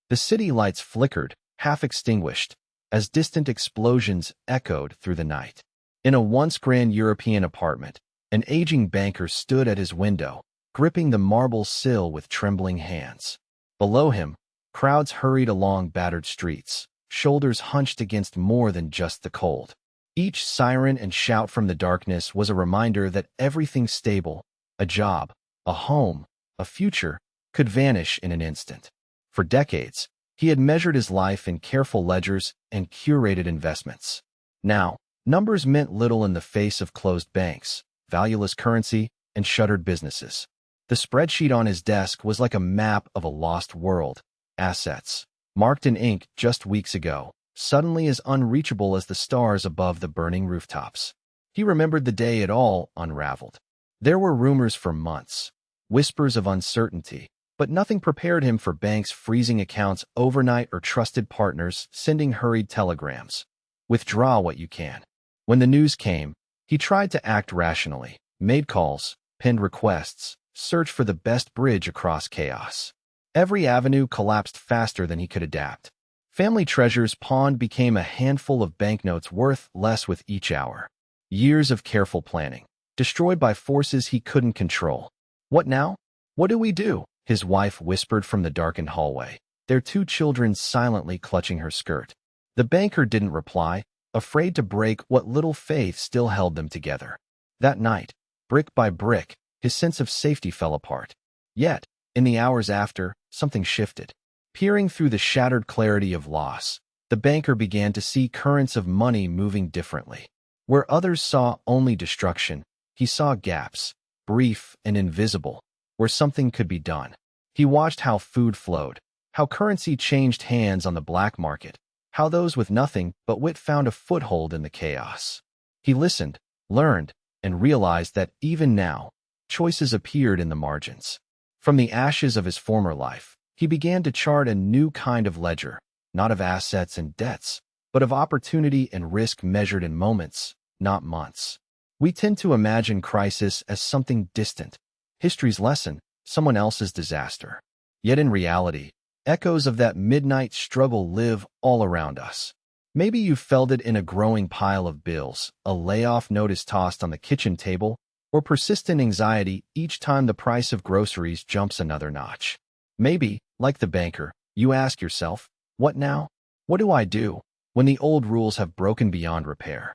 The city lights flickered, half extinguished, as distant explosions echoed through the night. In a once grand European apartment, an aging banker stood at his window, gripping the marble sill with trembling hands. Below him, crowds hurried along battered streets, shoulders hunched against more than just the cold. Each siren and shout from the darkness was a reminder that everything stable, a job, a home, a future, could vanish in an instant. For decades, he had measured his life in careful ledgers and curated investments. Now, numbers meant little in the face of closed banks, valueless currency, and shuttered businesses. The spreadsheet on his desk was like a map of a lost world. Assets, marked in ink just weeks ago, suddenly as unreachable as the stars above the burning rooftops. He remembered the day it all unraveled. There were rumors for months, whispers of uncertainty, but nothing prepared him for banks freezing accounts overnight or trusted partners sending hurried telegrams. Withdraw what you can. When the news came, he tried to act rationally, made calls, penned requests, searched for the best bridge across chaos. Every avenue collapsed faster than he could adapt. Family treasures pawned became a handful of banknotes worth less with each hour. Years of careful planning, destroyed by forces he couldn't control. What now? What do we do? His wife whispered from the darkened hallway, their 2 children silently clutching her skirt. The banker didn't reply, afraid to break what little faith still held them together. That night, brick by brick, his sense of safety fell apart. Yet, in the hours after, something shifted. Peering through the shattered clarity of loss, the banker began to see currents of money moving differently. Where others saw only destruction, he saw gaps, brief and invisible, where something could be done. He watched how food flowed, how currency changed hands on the black market, how those with nothing but wit found a foothold in the chaos. He listened, learned, and realized that even now, choices appeared in the margins. From the ashes of his former life, he began to chart a new kind of ledger, not of assets and debts, but of opportunity and risk measured in moments, not months. We tend to imagine crisis as something distant, history's lesson, someone else's disaster. Yet in reality, echoes of that midnight struggle live all around us. Maybe you felt it in a growing pile of bills, a layoff notice tossed on the kitchen table, or persistent anxiety each time the price of groceries jumps another notch. Maybe, like the banker, you ask yourself, what now? What do I do when the old rules have broken beyond repair?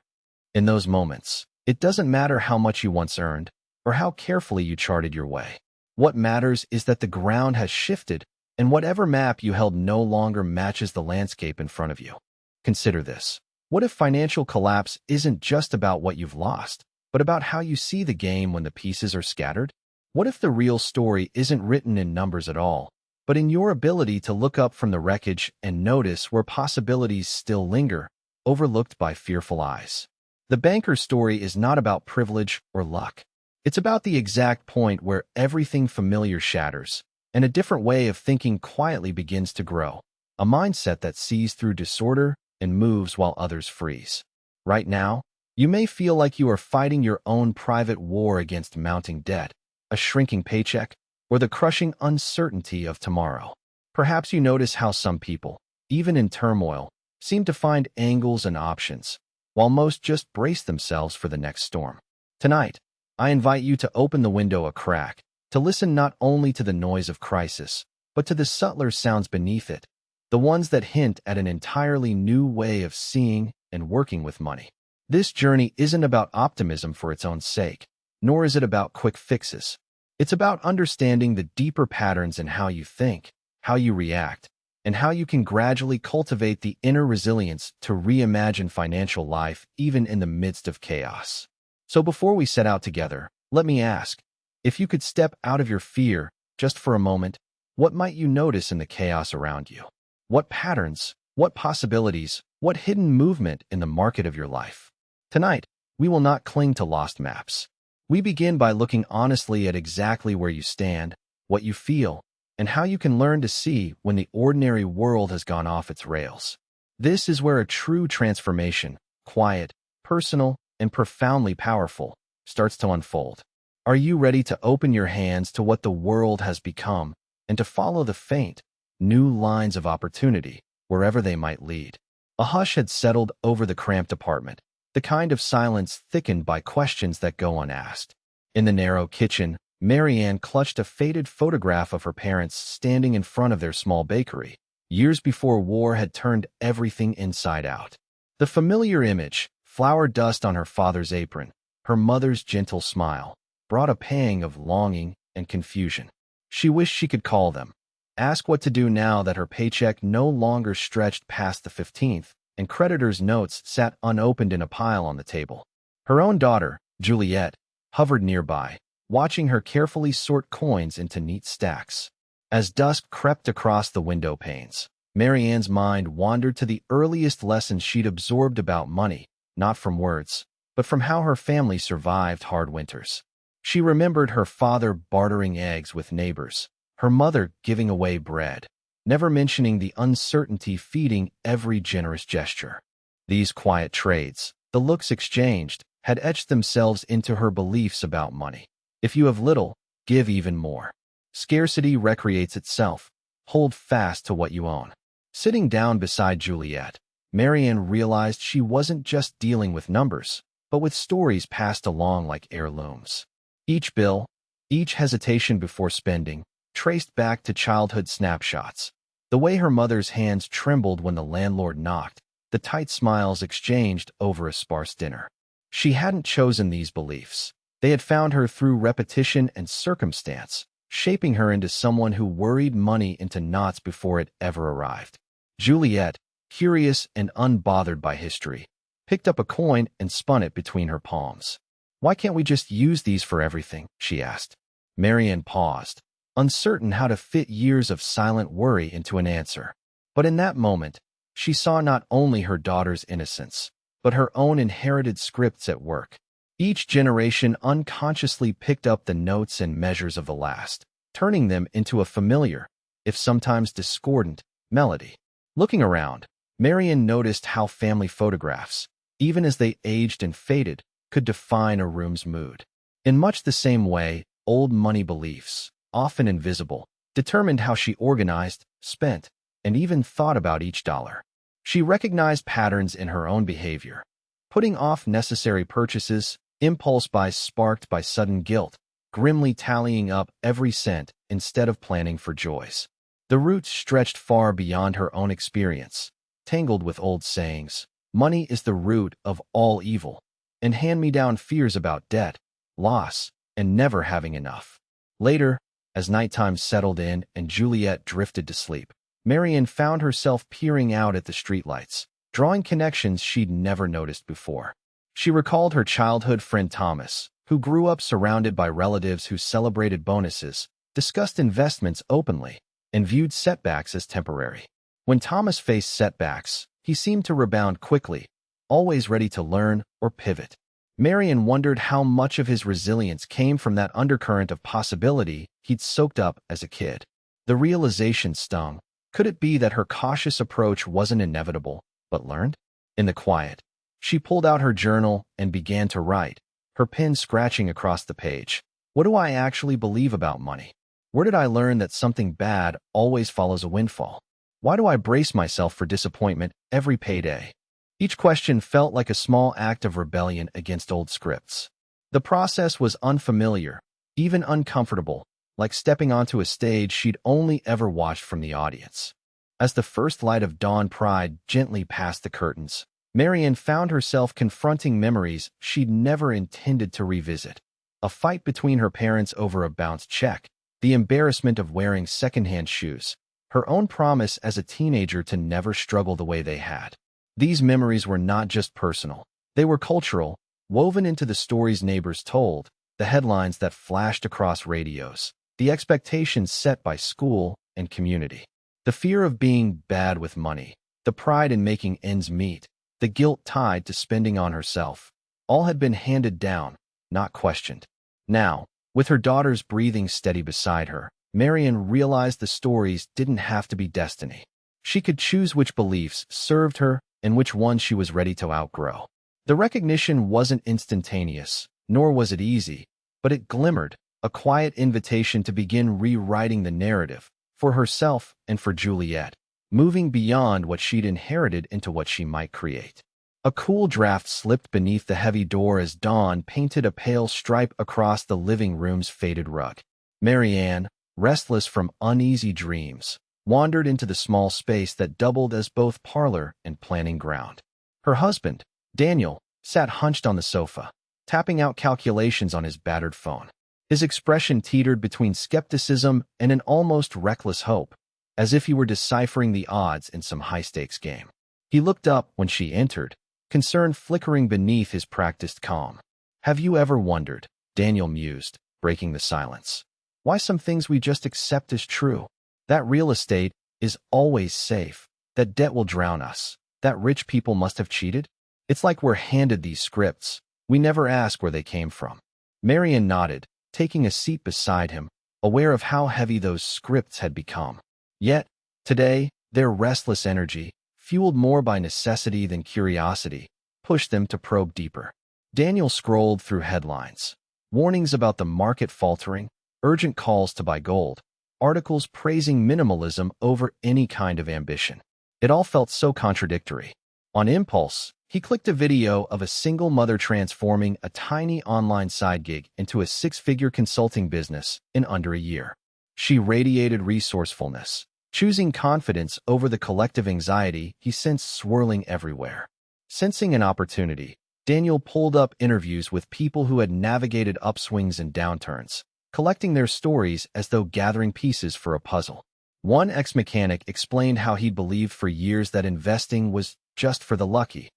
In those moments, it doesn't matter how much you once earned or how carefully you charted your way. What matters is that the ground has shifted and whatever map you held no longer matches the landscape in front of you. Consider this. What if financial collapse isn't just about what you've lost, but about how you see the game when the pieces are scattered? What if the real story isn't written in numbers at all, but in your ability to look up from the wreckage and notice where possibilities still linger, overlooked by fearful eyes? The banker's story is not about privilege or luck. It's about the exact point where everything familiar shatters, and a different way of thinking quietly begins to grow. A mindset that sees through disorder and moves while others freeze. Right now, you may feel like you are fighting your own private war against mounting debt, a shrinking paycheck, or the crushing uncertainty of tomorrow. Perhaps you notice how some people, even in turmoil, seem to find angles and options, while most just brace themselves for the next storm. Tonight, I invite you to open the window a crack, to listen not only to the noise of crisis, but to the subtler sounds beneath it, the ones that hint at an entirely new way of seeing and working with money. This journey isn't about optimism for its own sake, nor is it about quick fixes. It's about understanding the deeper patterns in how you think, how you react, and how you can gradually cultivate the inner resilience to reimagine financial life even in the midst of chaos. So before we set out together, let me ask, if you could step out of your fear just for a moment, what might you notice in the chaos around you? What patterns, what possibilities, what hidden movement in the market of your life? Tonight, we will not cling to lost maps. We begin by looking honestly at exactly where you stand, what you feel, and how you can learn to see when the ordinary world has gone off its rails. This is where a true transformation, quiet, personal, and profoundly powerful, starts to unfold. Are you ready to open your hands to what the world has become and to follow the faint, new lines of opportunity, wherever they might lead. A hush had settled over the cramped apartment, the kind of silence thickened by questions that go unasked. In the narrow kitchen, Marianne clutched a faded photograph of her parents standing in front of their small bakery, years before war had turned everything inside out. The familiar image, flour dust on her father's apron, her mother's gentle smile, brought a pang of longing and confusion. She wished she could call them, ask what to do now that her paycheck no longer stretched past the 15th, and creditors' notes sat unopened in a pile on the table. Her own daughter, Juliet, hovered nearby, watching her carefully sort coins into neat stacks. As dusk crept across the window panes, Marianne's mind wandered to the earliest lessons she'd absorbed about money, not from words, but from how her family survived hard winters. She remembered her father bartering eggs with neighbors, her mother giving away bread, never mentioning the uncertainty feeding every generous gesture. These quiet trades, the looks exchanged, had etched themselves into her beliefs about money. If you have little, give even more. Scarcity recreates itself. Hold fast to what you own. Sitting down beside Juliet, Marianne realized she wasn't just dealing with numbers, but with stories passed along like heirlooms. Each bill, each hesitation before spending, traced back to childhood snapshots. The way her mother's hands trembled when the landlord knocked, the tight smiles exchanged over a sparse dinner. She hadn't chosen these beliefs. They had found her through repetition and circumstance, shaping her into someone who worried money into knots before it ever arrived. Juliet, curious and unbothered by history, picked up a coin and spun it between her palms. "Why can't we just use these for everything?" she asked. Marianne paused, uncertain how to fit years of silent worry into an answer. But in that moment, she saw not only her daughter's innocence, but her own inherited scripts at work. Each generation unconsciously picked up the notes and measures of the last, turning them into a familiar, if sometimes discordant, melody. Looking around, Marianne noticed how family photographs, even as they aged and faded, could define a room's mood. In much the same way, old money beliefs, often invisible, determined how she organized, spent, and even thought about each dollar. She recognized patterns in her own behavior, putting off necessary purchases, impulse buys sparked by sudden guilt, grimly tallying up every cent instead of planning for joys. The roots stretched far beyond her own experience, tangled with old sayings. Money is the root of all evil, and hand-me-down fears about debt, loss, and never having enough. Later, as nighttime settled in and Juliet drifted to sleep, Marianne found herself peering out at the streetlights, drawing connections she'd never noticed before. She recalled her childhood friend Thomas, who grew up surrounded by relatives who celebrated bonuses, discussed investments openly, and viewed setbacks as temporary. When Thomas faced setbacks, he seemed to rebound quickly, always ready to learn or pivot. Marianne wondered how much of his resilience came from that undercurrent of possibility he'd soaked up as a kid. The realization stung. Could it be that her cautious approach wasn't inevitable, but learned? In the quiet, she pulled out her journal and began to write, her pen scratching across the page. What do I actually believe about money? Where did I learn that something bad always follows a windfall? Why do I brace myself for disappointment every payday? Each question felt like a small act of rebellion against old scripts. The process was unfamiliar, even uncomfortable, like stepping onto a stage she'd only ever watched from the audience. As the first light of dawn pried gently past the curtains, Marianne found herself confronting memories she'd never intended to revisit. A fight between her parents over a bounced check, the embarrassment of wearing secondhand shoes, her own promise as a teenager to never struggle the way they had. These memories were not just personal. They were cultural, woven into the stories neighbors told, the headlines that flashed across radios, the expectations set by school and community. The fear of being bad with money, the pride in making ends meet, the guilt tied to spending on herself, all had been handed down, not questioned. Now, with her daughters breathing steady beside her, Marianne realized the stories didn't have to be destiny. She could choose which beliefs served her and which ones she was ready to outgrow. The recognition wasn't instantaneous, nor was it easy, but it glimmered, a quiet invitation to begin rewriting the narrative, for herself and for Juliet, moving beyond what she'd inherited into what she might create. A cool draft slipped beneath the heavy door as dawn painted a pale stripe across the living room's faded rug. Marianne, restless from uneasy dreams, wandered into the small space that doubled as both parlor and planning ground. Her husband, Daniel, sat hunched on the sofa, tapping out calculations on his battered phone. His expression teetered between skepticism and an almost reckless hope, as if he were deciphering the odds in some high-stakes game. He looked up when she entered, concern flickering beneath his practiced calm. "Have you ever wondered," Daniel mused, breaking the silence, "why some things we just accept as true? That real estate is always safe, that debt will drown us, that rich people must have cheated? It's like we're handed these scripts. We never ask where they came from." Marian nodded, taking a seat beside him, aware of how heavy those scripts had become. Yet, today, their restless energy, fueled more by necessity than curiosity, pushed them to probe deeper. Daniel scrolled through headlines. Warnings about the market faltering, urgent calls to buy gold, articles praising minimalism over any kind of ambition. It all felt so contradictory. On impulse, he clicked a video of a single mother transforming a tiny online side gig into a six-figure consulting business in under a year. She radiated resourcefulness, choosing confidence over the collective anxiety he sensed swirling everywhere. Sensing an opportunity, Daniel pulled up interviews with people who had navigated upswings and downturns, collecting their stories as though gathering pieces for a puzzle. One ex-mechanic explained how he'd believed for years that investing was just for the lucky,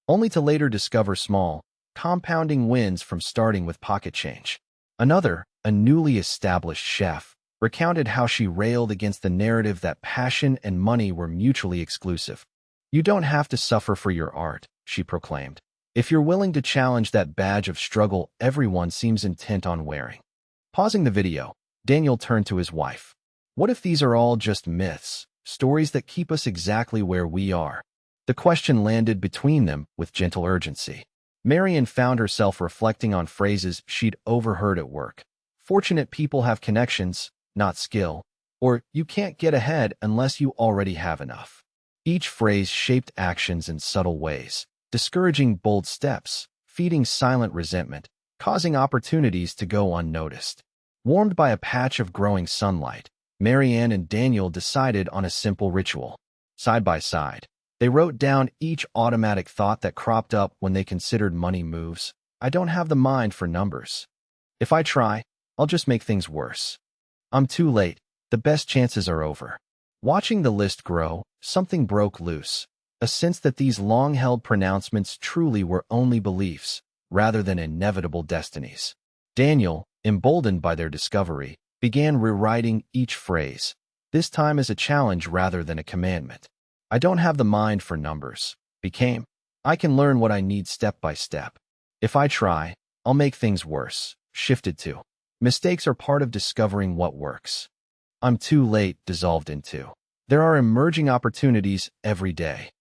only to later discover small, compounding wins from starting with pocket change. Another, a newly established chef, recounted how she railed against the narrative that passion and money were mutually exclusive. "You don't have to suffer for your art," she proclaimed. "If you're willing to challenge that badge of struggle everyone seems intent on wearing." Pausing the video, Daniel turned to his wife. "What if these are all just myths, stories that keep us exactly where we are?" The question landed between them with gentle urgency. Marian found herself reflecting on phrases she'd overheard at work. "Fortunate people have connections, not skill," or "you can't get ahead unless you already have enough." Each phrase shaped actions in subtle ways, discouraging bold steps, feeding silent resentment, causing opportunities to go unnoticed. Warmed by a patch of growing sunlight, Marianne and Daniel decided on a simple ritual. Side by side, they wrote down each automatic thought that cropped up when they considered money moves. "I don't have the mind for numbers. If I try, I'll just make things worse. I'm too late. The best chances are over." Watching the list grow, something broke loose, a sense that these long-held pronouncements truly were only beliefs, rather than inevitable destinies. Daniel, emboldened by their discovery, began rewriting each phrase, this time as a challenge rather than a commandment. "I don't have the mind for numbers" became, "I can learn what I need step by step. If I try, I'll make things worse," shifted to, "mistakes are part of discovering what works." "I'm too late" dissolved into, "there are emerging opportunities every day."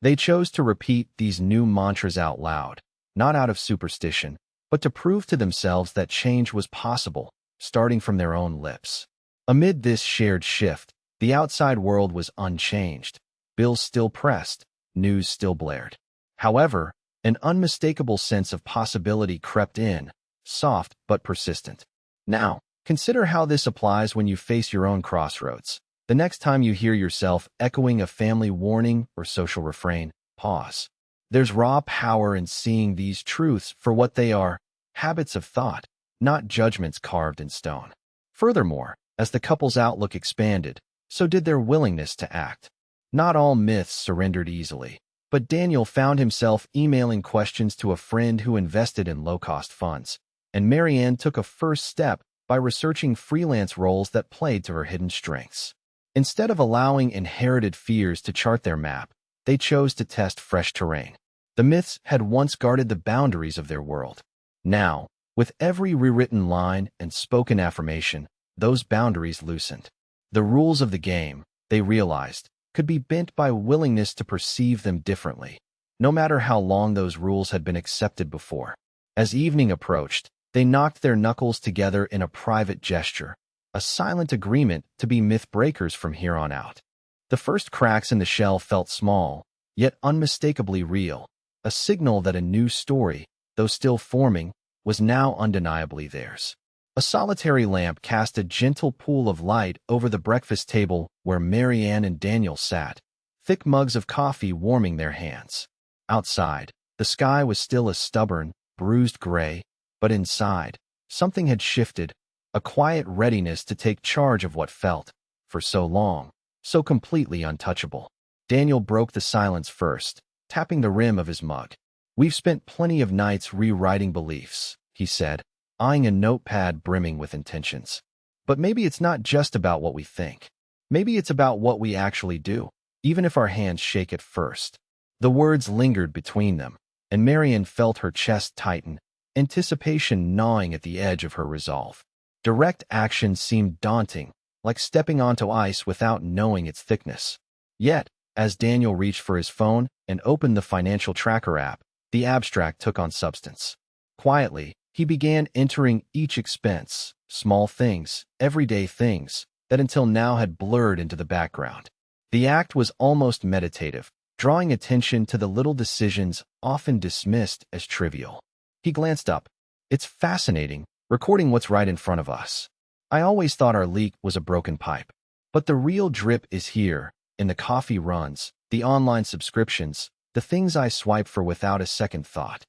They chose to repeat these new mantras out loud, not out of superstition, but to prove to themselves that change was possible, starting from their own lips. Amid this shared shift, the outside world was unchanged. Bills still pressed, news still blared. However, an unmistakable sense of possibility crept in, soft but persistent. Now, consider how this applies when you face your own crossroads. The next time you hear yourself echoing a family warning or social refrain, pause. There's raw power in seeing these truths for what they are, habits of thought, not judgments carved in stone. Furthermore, as the couple's outlook expanded, so did their willingness to act. Not all myths surrendered easily, but Daniel found himself emailing questions to a friend who invested in low-cost funds, and Marianne took a first step by researching freelance roles that played to her hidden strengths. Instead of allowing inherited fears to chart their map, they chose to test fresh terrain. The myths had once guarded the boundaries of their world. Now, with every rewritten line and spoken affirmation, those boundaries loosened. The rules of the game, they realized, could be bent by willingness to perceive them differently, no matter how long those rules had been accepted before. As evening approached, they knocked their knuckles together in a private gesture, a silent agreement to be myth breakers from here on out. The first cracks in the shell felt small, yet unmistakably real, a signal that a new story, though still forming, was now undeniably theirs. A solitary lamp cast a gentle pool of light over the breakfast table where Mary Ann and Daniel sat, thick mugs of coffee warming their hands. Outside, the sky was still a stubborn, bruised gray, but inside, something had shifted, a quiet readiness to take charge of what felt, for so long, so completely untouchable. Daniel broke the silence first, tapping the rim of his mug. "We've spent plenty of nights rewriting beliefs," he said, eyeing a notepad brimming with intentions. "But maybe it's not just about what we think. Maybe it's about what we actually do, even if our hands shake at first." The words lingered between them, and Marian felt her chest tighten, anticipation gnawing at the edge of her resolve. Direct action seemed daunting, like stepping onto ice without knowing its thickness. Yet, as Daniel reached for his phone and opened the financial tracker app, the abstract took on substance. Quietly, he began entering each expense, small things, everyday things, that until now had blurred into the background. The act was almost meditative, drawing attention to the little decisions often dismissed as trivial. He glanced up. "It's fascinating, recording what's right in front of us. I always thought our leak was a broken pipe. But the real drip is here, in the coffee runs, the online subscriptions, the things I swipe for without a second thought."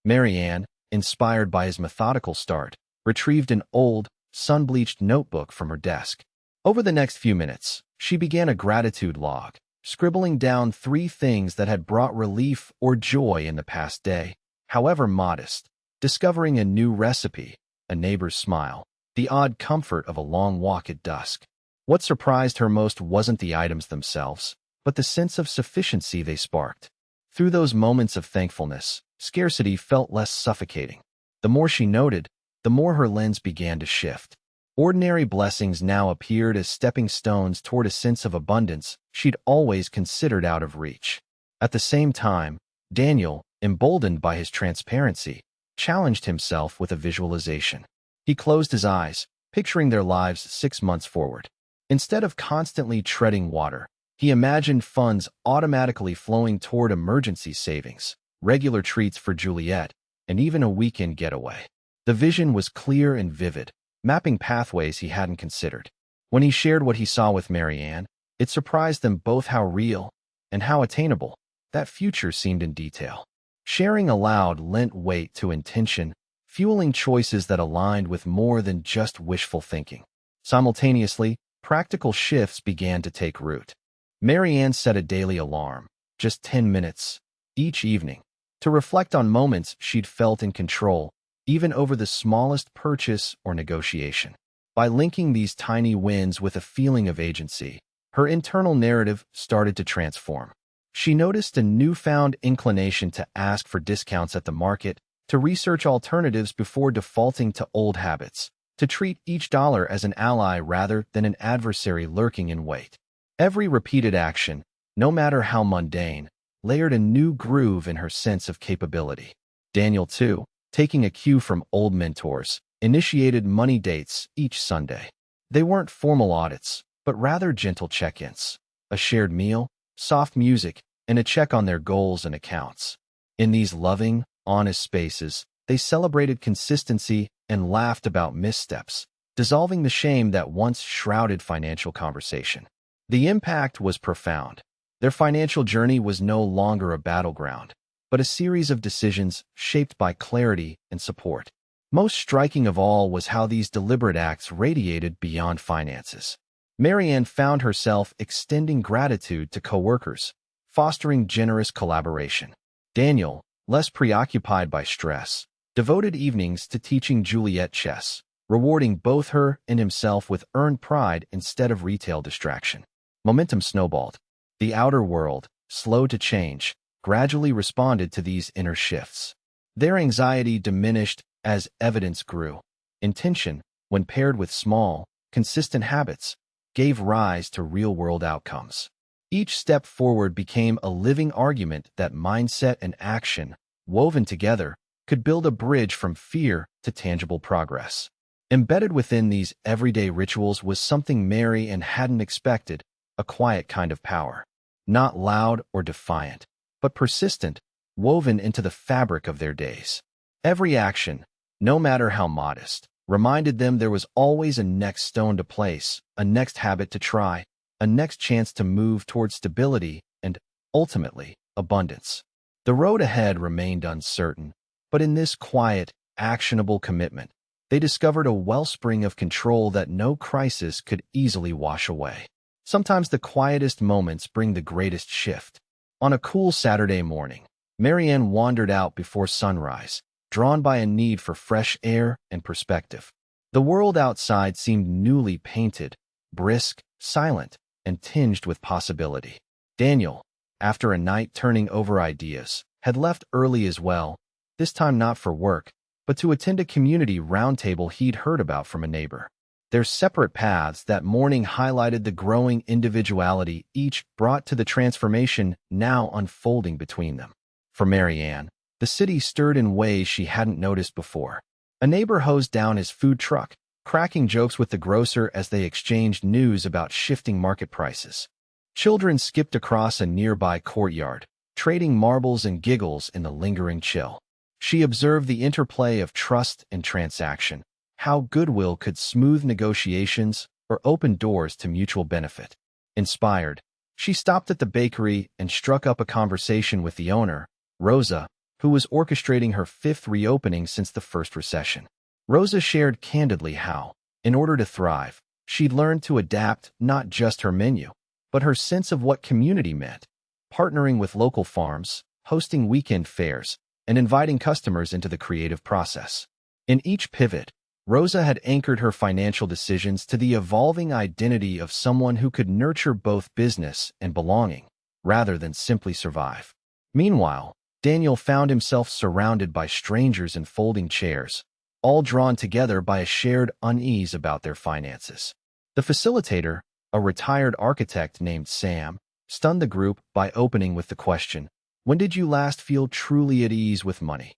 Mary Ann, inspired by his methodical start, retrieved an old, sun-bleached notebook from her desk. Over the next few minutes, she began a gratitude log, scribbling down 3 things that had brought relief or joy in the past day, however modest: discovering a new recipe, a neighbor's smile, the odd comfort of a long walk at dusk. What surprised her most wasn't the items themselves, but the sense of sufficiency they sparked. Through those moments of thankfulness, scarcity felt less suffocating. The more she noted, the more her lens began to shift. Ordinary blessings now appeared as stepping stones toward a sense of abundance she'd always considered out of reach. At the same time, Daniel, emboldened by his transparency, challenged himself with a visualization. He closed his eyes, picturing their lives 6 months forward. Instead of constantly treading water, he imagined funds automatically flowing toward emergency savings, regular treats for Juliet, and even a weekend getaway. The vision was clear and vivid, mapping pathways he hadn't considered. When he shared what he saw with Mary Ann, it surprised them both how real and how attainable that future seemed in detail. Sharing aloud lent weight to intention, fueling choices that aligned with more than just wishful thinking. Simultaneously, practical shifts began to take root. Mary Ann set a daily alarm, just 10 minutes, each evening, to reflect on moments she'd felt in control, even over the smallest purchase or negotiation. By linking these tiny wins with a feeling of agency, her internal narrative started to transform. She noticed a newfound inclination to ask for discounts at the market, to research alternatives before defaulting to old habits, to treat each dollar as an ally rather than an adversary lurking in wait. Every repeated action, no matter how mundane, layered a new groove in her sense of capability. Daniel, too, taking a cue from old mentors, initiated money dates each Sunday. They weren't formal audits, but rather gentle check-ins. A shared meal, soft music, and a check on their goals and accounts. In these loving, honest spaces, they celebrated consistency and laughed about missteps, dissolving the shame that once shrouded financial conversation. The impact was profound. Their financial journey was no longer a battleground, but a series of decisions shaped by clarity and support. Most striking of all was how these deliberate acts radiated beyond finances. Mary Ann found herself extending gratitude to coworkers, fostering generous collaboration. Daniel, less preoccupied by stress, devoted evenings to teaching Juliet chess, rewarding both her and himself with earned pride instead of retail distraction. Momentum snowballed. The outer world, slow to change, gradually responded to these inner shifts. Their anxiety diminished as evidence grew. Intention, when paired with small, consistent habits, gave rise to real-world outcomes. Each step forward became a living argument that mindset and action, woven together, could build a bridge from fear to tangible progress. Embedded within these everyday rituals was something Mary Ann hadn't expected, a quiet kind of power. Not loud or defiant, but persistent, woven into the fabric of their days. Every action, no matter how modest, reminded them there was always a next stone to place, a next habit to try, a next chance to move towards stability and, ultimately, abundance. The road ahead remained uncertain, but in this quiet, actionable commitment, they discovered a wellspring of control that no crisis could easily wash away. Sometimes the quietest moments bring the greatest shift. On a cool Saturday morning, Mary Ann wandered out before sunrise, drawn by a need for fresh air and perspective. The world outside seemed newly painted, brisk, silent, and tinged with possibility. Daniel, after a night turning over ideas, had left early as well, this time not for work, but to attend a community roundtable he'd heard about from a neighbor. Their separate paths that morning highlighted the growing individuality each brought to the transformation now unfolding between them. For Mary Ann, the city stirred in ways she hadn't noticed before. A neighbor hosed down his food truck, cracking jokes with the grocer as they exchanged news about shifting market prices. Children skipped across a nearby courtyard, trading marbles and giggles in the lingering chill. She observed the interplay of trust and transaction, how goodwill could smooth negotiations or open doors to mutual benefit. Inspired, she stopped at the bakery and struck up a conversation with the owner, Rosa, who was orchestrating her fifth reopening since the first recession. Rosa shared candidly how, in order to thrive, she'd learned to adapt not just her menu, but her sense of what community meant, partnering with local farms, hosting weekend fairs, and inviting customers into the creative process. In each pivot, Rosa had anchored her financial decisions to the evolving identity of someone who could nurture both business and belonging, rather than simply survive. Meanwhile, Daniel found himself surrounded by strangers in folding chairs, all drawn together by a shared unease about their finances. The facilitator, a retired architect named Sam, stunned the group by opening with the question, "When did you last feel truly at ease with money?"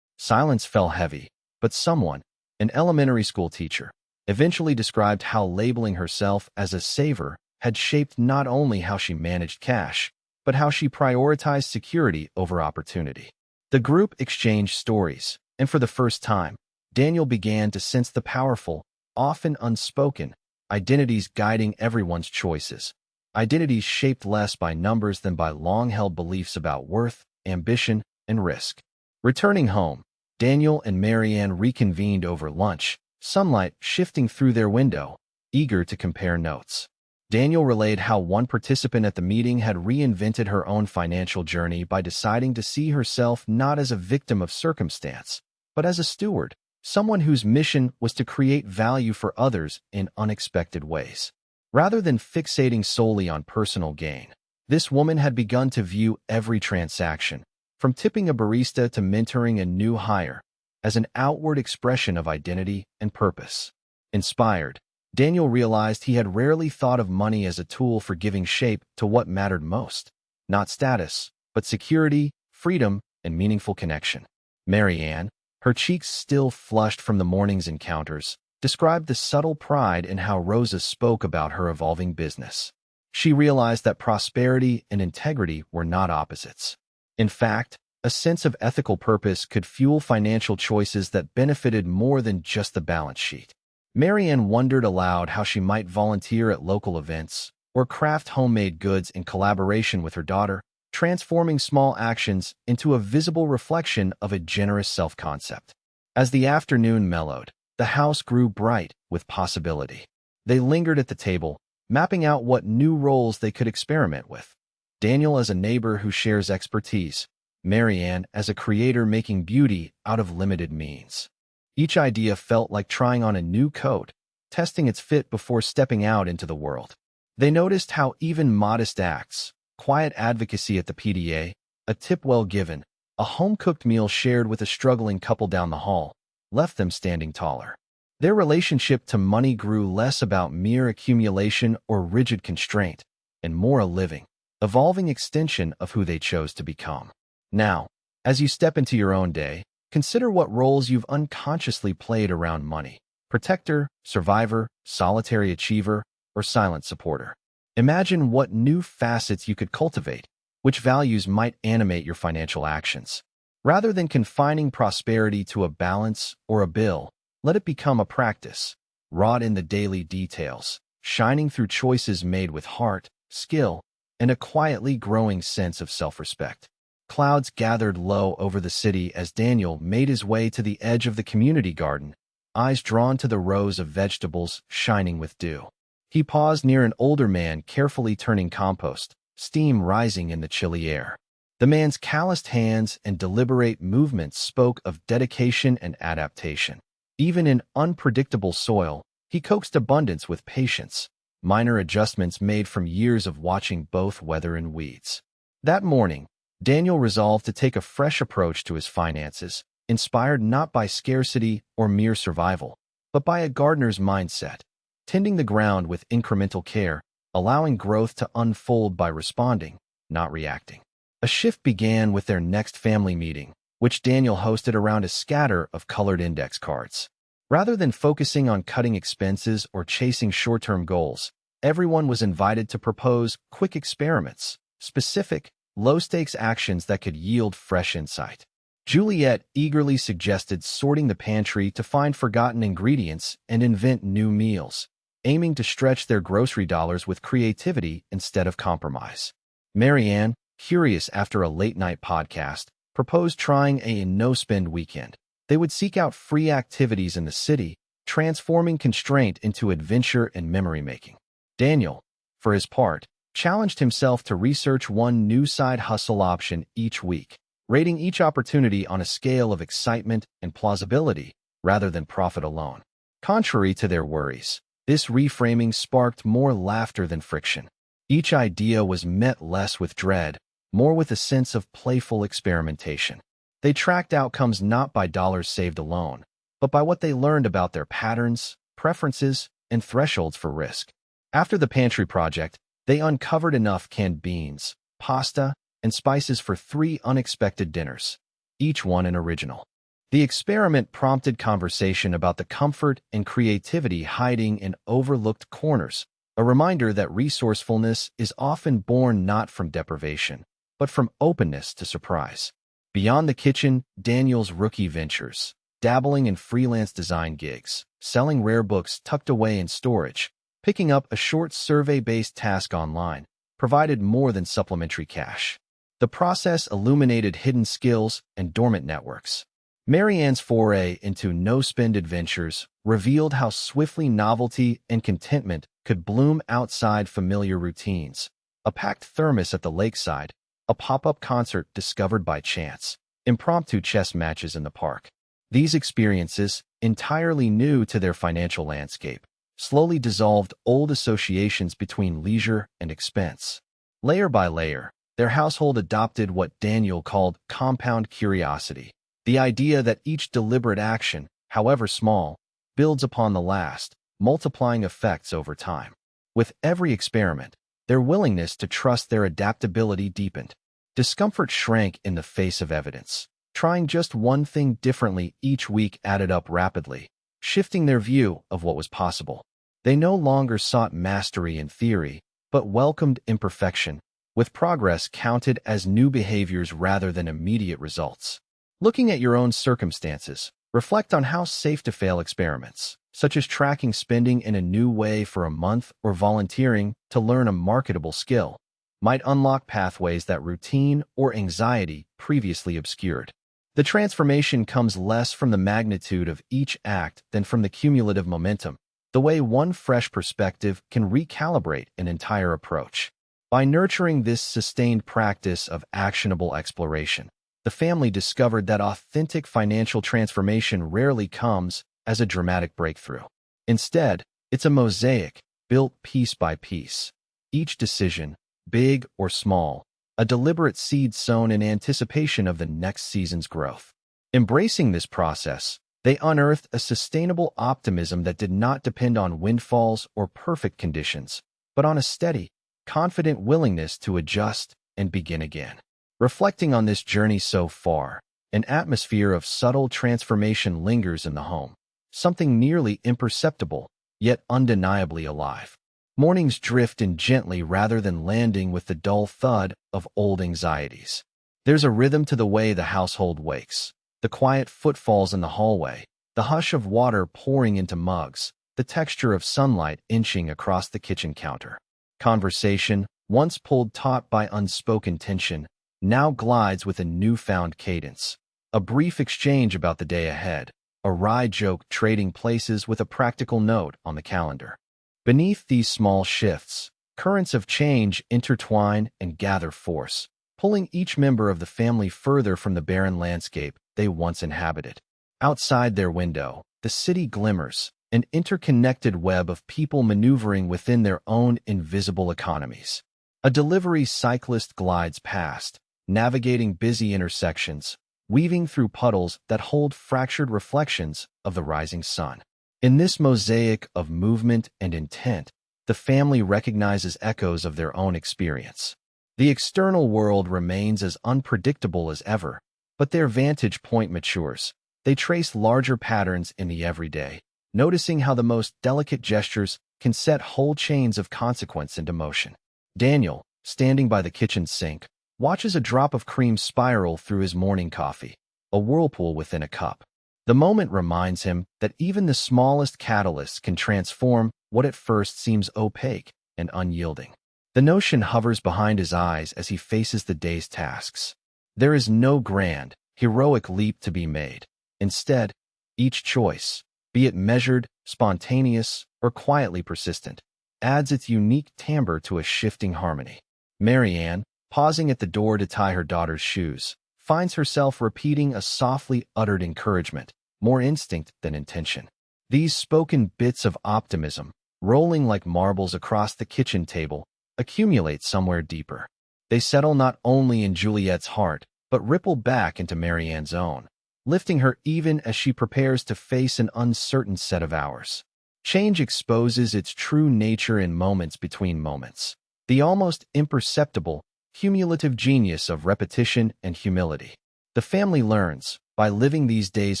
Silence fell heavy, but someone, an elementary school teacher, eventually described how labeling herself as a saver had shaped not only how she managed cash, but how she prioritized security over opportunity. The group exchanged stories, and for the first time, Daniel began to sense the powerful, often unspoken, identities guiding everyone's choices. Identities shaped less by numbers than by long-held beliefs about worth, ambition, and risk. Returning home, Daniel and Mary Ann reconvened over lunch, sunlight shifting through their window, eager to compare notes. Daniel relayed how one participant at the meeting had reinvented her own financial journey by deciding to see herself not as a victim of circumstance, but as a steward, someone whose mission was to create value for others in unexpected ways. Rather than fixating solely on personal gain, this woman had begun to view every transaction, from tipping a barista to mentoring a new hire, as an outward expression of identity and purpose. Inspired, Daniel realized he had rarely thought of money as a tool for giving shape to what mattered most, not status, but security, freedom, and meaningful connection. Mary Ann, her cheeks still flushed from the morning's encounters, described the subtle pride in how Rosa spoke about her evolving business. She realized that prosperity and integrity were not opposites. In fact, a sense of ethical purpose could fuel financial choices that benefited more than just the balance sheet. Mary Ann wondered aloud how she might volunteer at local events or craft homemade goods in collaboration with her daughter, transforming small actions into a visible reflection of a generous self-concept. As the afternoon mellowed, the house grew bright with possibility. They lingered at the table, mapping out what new roles they could experiment with. Daniel as a neighbor who shares expertise, Mary Ann as a creator making beauty out of limited means. Each idea felt like trying on a new coat, testing its fit before stepping out into the world. They noticed how even modest acts, quiet advocacy at the PDA, a tip well given, a home-cooked meal shared with a struggling couple down the hall, left them standing taller. Their relationship to money grew less about mere accumulation or rigid constraint, and more a living, evolving extension of who they chose to become. Now, as you step into your own day, consider what roles you've unconsciously played around money. protector, survivor, solitary achiever, or silent supporter. Imagine what new facets you could cultivate, which values might animate your financial actions. Rather than confining prosperity to a balance or a bill, let it become a practice, wrought in the daily details, shining through choices made with heart, skill, and a quietly growing sense of self-respect. Clouds gathered low over the city as Daniel made his way to the edge of the community garden, eyes drawn to the rows of vegetables shining with dew. He paused near an older man carefully turning compost, steam rising in the chilly air. The man's calloused hands and deliberate movements spoke of dedication and adaptation. Even in unpredictable soil, he coaxed abundance with patience, minor adjustments made from years of watching both weather and weeds. That morning, Daniel resolved to take a fresh approach to his finances, inspired not by scarcity or mere survival, but by a gardener's mindset, tending the ground with incremental care, allowing growth to unfold by responding, not reacting. A shift began with their next family meeting, which Daniel hosted around a scatter of colored index cards. Rather than focusing on cutting expenses or chasing short-term goals, everyone was invited to propose quick experiments, specific, low-stakes actions that could yield fresh insight. Juliet eagerly suggested sorting the pantry to find forgotten ingredients and invent new meals, aiming to stretch their grocery dollars with creativity instead of compromise. Marianne, curious after a late-night podcast, proposed trying a no-spend weekend. They would seek out free activities in the city, transforming constraint into adventure and memory-making. Daniel, for his part, challenged himself to research one new side hustle option each week, rating each opportunity on a scale of excitement and plausibility rather than profit alone. Contrary to their worries, this reframing sparked more laughter than friction. Each idea was met less with dread, more with a sense of playful experimentation. They tracked outcomes not by dollars saved alone, but by what they learned about their patterns, preferences, and thresholds for risk. After the pantry project, they uncovered enough canned beans, pasta, and spices for 3 unexpected dinners, each one an original. The experiment prompted conversation about the comfort and creativity hiding in overlooked corners, a reminder that resourcefulness is often born not from deprivation, but from openness to surprise. Beyond the kitchen, Daniel's rookie ventures, dabbling in freelance design gigs, selling rare books tucked away in storage, picking up a short survey-based task online, provided more than supplementary cash. The process illuminated hidden skills and dormant networks. Marianne's foray into no-spend adventures revealed how swiftly novelty and contentment could bloom outside familiar routines. A packed thermos at the lakeside, a pop-up concert discovered by chance, impromptu chess matches in the park. These experiences, entirely new to their financial landscape, slowly dissolved old associations between leisure and expense. Layer by layer, their household adopted what Daniel called compound curiosity, the idea that each deliberate action, however small, builds upon the last, multiplying effects over time. With every experiment, their willingness to trust their adaptability deepened. Discomfort shrank in the face of evidence. Trying just one thing differently each week added up rapidly, shifting their view of what was possible. They no longer sought mastery in theory, but welcomed imperfection, with progress counted as new behaviors rather than immediate results. Looking at your own circumstances, reflect on how safe-to-fail experiments, such as tracking spending in a new way for a month or volunteering to learn a marketable skill, might unlock pathways that routine or anxiety previously obscured. The transformation comes less from the magnitude of each act than from the cumulative momentum, the way one fresh perspective can recalibrate an entire approach. By nurturing this sustained practice of actionable exploration, the family discovered that authentic financial transformation rarely comes as a dramatic breakthrough. Instead, it's a mosaic built piece by piece. Each decision, big or small, a deliberate seed sown in anticipation of the next season's growth. Embracing this process, they unearthed a sustainable optimism that did not depend on windfalls or perfect conditions, but on a steady, confident willingness to adjust and begin again. Reflecting on this journey so far, an atmosphere of subtle transformation lingers in the home. something nearly imperceptible, yet undeniably alive. Mornings drift in gently rather than landing with the dull thud of old anxieties. There's a rhythm to the way the household wakes. The quiet footfalls in the hallway, the hush of water pouring into mugs, the texture of sunlight inching across the kitchen counter. Conversation, once pulled taut by unspoken tension, now glides with a newfound cadence. A brief exchange about the day ahead, a wry joke trading places with a practical note on the calendar. Beneath these small shifts, currents of change intertwine and gather force, pulling each member of the family further from the barren landscape they once inhabited. Outside their window, the city glimmers, an interconnected web of people maneuvering within their own invisible economies. A delivery cyclist glides past, navigating busy intersections, weaving through puddles that hold fractured reflections of the rising sun. In this mosaic of movement and intent, the family recognizes echoes of their own experience. The external world remains as unpredictable as ever, but their vantage point matures. They trace larger patterns in the everyday, noticing how the most delicate gestures can set whole chains of consequence into motion. Daniel, standing by the kitchen sink, watches a drop of cream spiral through his morning coffee, a whirlpool within a cup. The moment reminds him that even the smallest catalysts can transform what at first seems opaque and unyielding. The notion hovers behind his eyes as he faces the day's tasks. There is no grand, heroic leap to be made. Instead, each choice, be it measured, spontaneous, or quietly persistent, adds its unique timbre to a shifting harmony. Marianne, pausing at the door to tie her daughter's shoes, finds herself repeating a softly uttered encouragement, more instinct than intention. These spoken bits of optimism, rolling like marbles across the kitchen table, accumulate somewhere deeper. They settle not only in Juliet's heart, but ripple back into Marianne's own, lifting her even as she prepares to face an uncertain set of hours. Change exposes its true nature in moments between moments. The almost imperceptible, cumulative genius of repetition and humility. The family learns, by living these days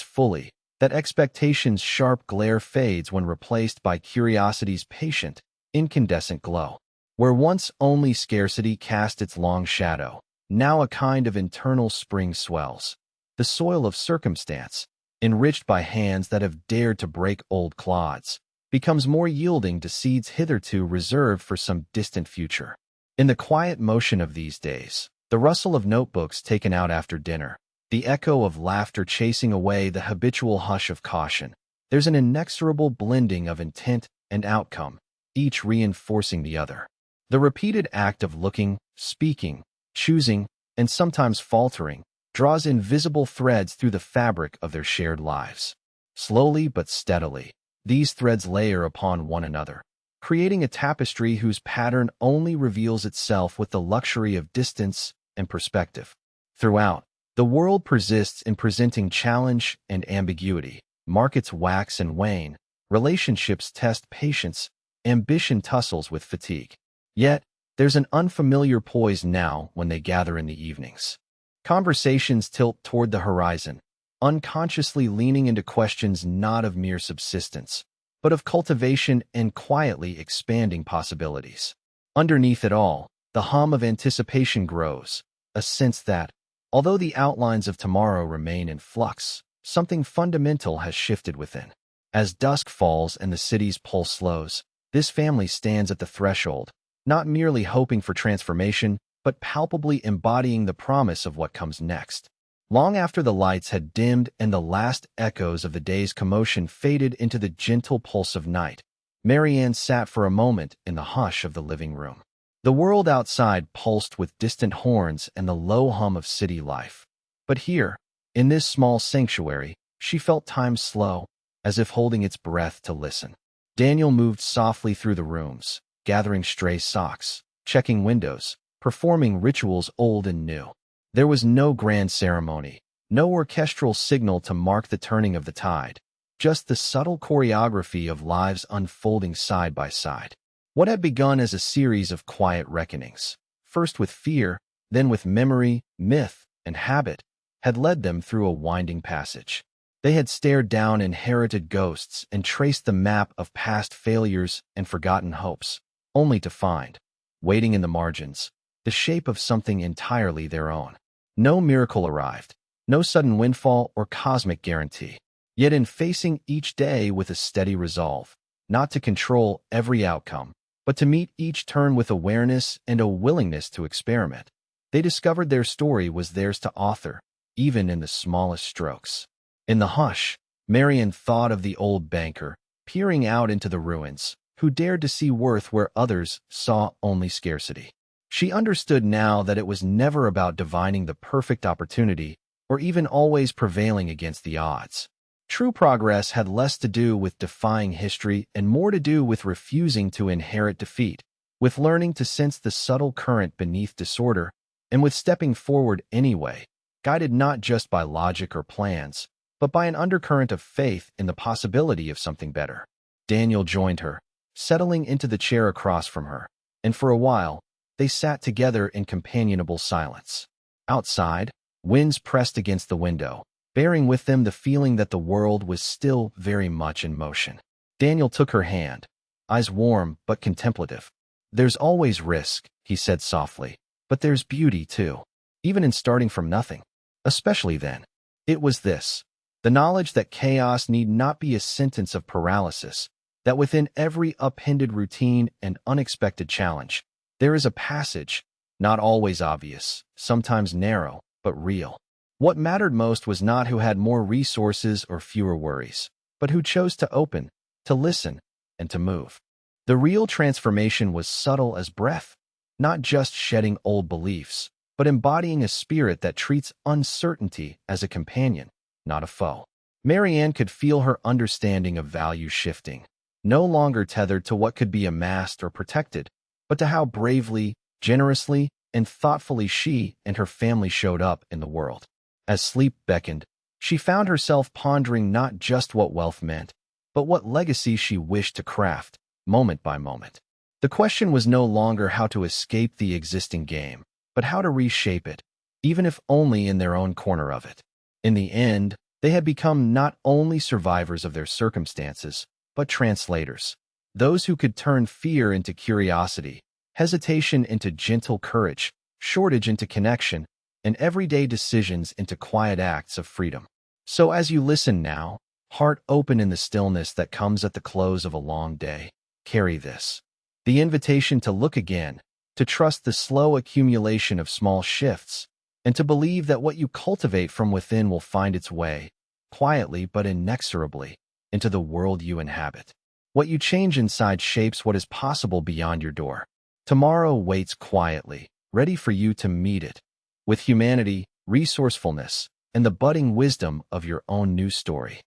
fully, that expectation's sharp glare fades when replaced by curiosity's patient, incandescent glow. Where once only scarcity cast its long shadow, now a kind of internal spring swells. The soil of circumstance, enriched by hands that have dared to break old clods, becomes more yielding to seeds hitherto reserved for some distant future. In the quiet motion of these days, the rustle of notebooks taken out after dinner, the echo of laughter chasing away the habitual hush of caution, there's an inexorable blending of intent and outcome, each reinforcing the other. The repeated act of looking, speaking, choosing, and sometimes faltering, draws invisible threads through the fabric of their shared lives. Slowly but steadily, these threads layer upon one another, creating a tapestry whose pattern only reveals itself with the luxury of distance and perspective. Throughout, the world persists in presenting challenge and ambiguity. Markets wax and wane, relationships test patience, ambition tussles with fatigue. Yet, there's an unfamiliar poise now when they gather in the evenings. Conversations tilt toward the horizon, unconsciously leaning into questions not of mere subsistence, but of cultivation and quietly expanding possibilities. Underneath it all, the hum of anticipation grows, a sense that, although the outlines of tomorrow remain in flux, something fundamental has shifted within. As dusk falls and the city's pulse slows, this family stands at the threshold, not merely hoping for transformation, but palpably embodying the promise of what comes next. Long after the lights had dimmed and the last echoes of the day's commotion faded into the gentle pulse of night, Marianne sat for a moment in the hush of the living room. The world outside pulsed with distant horns and the low hum of city life. But here, in this small sanctuary, she felt time slow, as if holding its breath to listen. Daniel moved softly through the rooms, gathering stray socks, checking windows, performing rituals old and new. There was no grand ceremony, no orchestral signal to mark the turning of the tide, just the subtle choreography of lives unfolding side by side. What had begun as a series of quiet reckonings, first with fear, then with memory, myth, and habit, had led them through a winding passage. They had stared down inherited ghosts and traced the map of past failures and forgotten hopes, only to find, waiting in the margins, the shape of something entirely their own. No miracle arrived, no sudden windfall or cosmic guarantee. Yet in facing each day with a steady resolve, not to control every outcome, but to meet each turn with awareness and a willingness to experiment, they discovered their story was theirs to author, even in the smallest strokes. In the hush, Marian thought of the old banker, peering out into the ruins, who dared to see worth where others saw only scarcity. She understood now that it was never about divining the perfect opportunity or even always prevailing against the odds. True progress had less to do with defying history and more to do with refusing to inherit defeat, with learning to sense the subtle current beneath disorder, and with stepping forward anyway, guided not just by logic or plans, but by an undercurrent of faith in the possibility of something better. Daniel joined her, settling into the chair across from her, and for a while, they sat together in companionable silence. Outside, winds pressed against the window, bearing with them the feeling that the world was still very much in motion. Daniel took her hand, eyes warm but contemplative. "There's always risk," he said softly, "but there's beauty too, even in starting from nothing. Especially then." It was this: the knowledge that chaos need not be a sentence of paralysis, that within every upended routine and unexpected challenge, there is a passage, not always obvious, sometimes narrow, but real. What mattered most was not who had more resources or fewer worries, but who chose to open, to listen, and to move. The real transformation was subtle as breath, not just shedding old beliefs, but embodying a spirit that treats uncertainty as a companion, not a foe. Marianne could feel her understanding of value shifting, no longer tethered to what could be amassed or protected, but to how bravely, generously, and thoughtfully she and her family showed up in the world. As sleep beckoned, she found herself pondering not just what wealth meant, but what legacy she wished to craft, moment by moment. The question was no longer how to escape the existing game, but how to reshape it, even if only in their own corner of it. In the end, they had become not only survivors of their circumstances, but translators. Those who could turn fear into curiosity, hesitation into gentle courage, shortage into connection, and everyday decisions into quiet acts of freedom. So as you listen now, heart open in the stillness that comes at the close of a long day, carry this: the invitation to look again, to trust the slow accumulation of small shifts, and to believe that what you cultivate from within will find its way, quietly but inexorably, into the world you inhabit. What you change inside shapes what is possible beyond your door. Tomorrow waits quietly, ready for you to meet it, with humanity, resourcefulness, and the budding wisdom of your own new story.